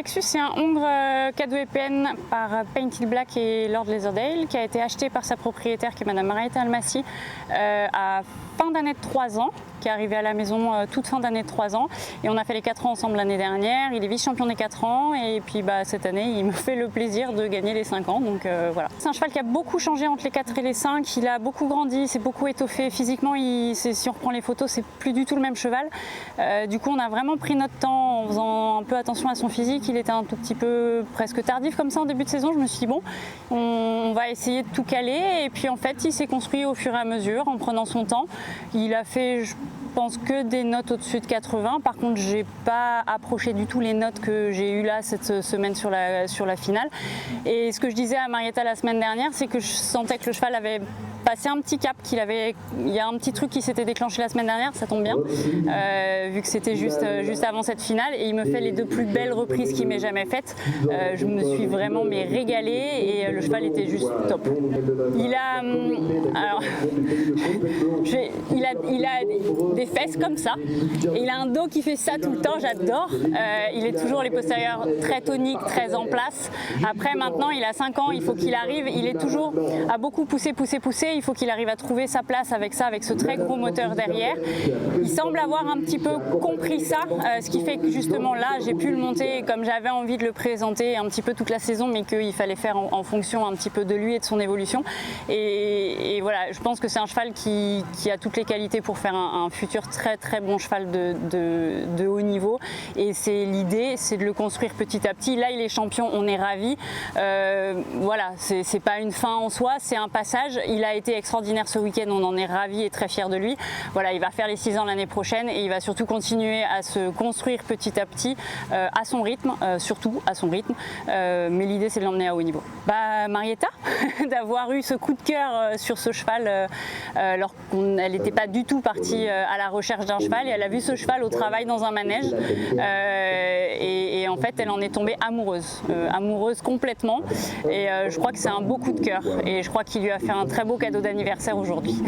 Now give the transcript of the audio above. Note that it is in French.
Lexus, c'est un Hongre cadeau EPN par Painted Black et Lord Leatherdale qui a été acheté par sa propriétaire qui est Madame Marietta Almassi à fin d'année de 3 ans, qui est arrivé à la maison toute fin d'année de 3 ans. Et on a fait les 4 ans ensemble l'année dernière. Il est vice-champion des 4 ans et puis cette année, il me fait le plaisir de gagner les 5 ans. Donc voilà. C'est un cheval qui a beaucoup changé entre les 4 et les 5. Il a beaucoup grandi, s'est beaucoup étoffé. Physiquement, si on reprend les photos, c'est plus du tout le même cheval. Du coup, on a vraiment pris notre temps en faisant un peu attention à son physique. Il était un tout petit peu presque tardif comme ça en début de saison. Je me suis dit, bon, on va essayer de tout caler. Et puis en fait, il s'est construit au fur et à mesure en prenant son temps. Il a fait, je pense, que des notes au-dessus de 80. Par contre, j'ai pas approché du tout les notes que j'ai eues là cette semaine sur la finale. Et ce que je disais à Marietta la semaine dernière, c'est que je sentais que le cheval avait passé un petit cap, il y a un petit truc qui s'était déclenché la semaine dernière, ça tombe bien, vu que c'était juste avant cette finale, et il me fait les 2 plus belles reprises qu'il m'ait jamais faites. Je me suis vraiment régalée et le cheval était juste top. Il a des fesses comme ça, et il a un dos qui fait ça tout le temps, j'adore. Il est toujours les postérieurs très toniques, très en place. Après maintenant, il a 5 ans, il faut qu'il arrive, il est toujours à beaucoup pousser, il faut qu'il arrive à trouver sa place avec ce très gros moteur derrière. Il semble avoir un petit peu compris ça, ce qui fait que justement là, j'ai pu le monter comme j'avais envie de le présenter un petit peu toute la saison, mais qu'il fallait faire en fonction un petit peu de lui et de son évolution. Et voilà, je pense que c'est un cheval qui a toutes les qualités pour faire un futur très très bon cheval de haut niveau. Et c'est l'idée, c'est de le construire petit à petit. Là, il est champion, on est ravis. Voilà, c'est pas une fin en soi, c'est un passage. Il a été extraordinaire ce week-end, on en est ravis et très fiers de lui. Voilà, il va faire les 6 ans l'année prochaine et il va surtout continuer à se construire petit à petit à son rythme, surtout à son rythme. Mais l'idée, c'est de l'emmener à haut niveau. Marietta, d'avoir eu ce coup de cœur sur ce cheval alors qu'elle n'était pas du tout partie à la recherche d'un cheval, et elle a vu ce cheval au travail dans un manège et en fait, elle en est tombée amoureuse complètement, et je crois que c'est un beau coup de cœur et je crois qu'il lui a fait un très beau cadeau d'anniversaire aujourd'hui.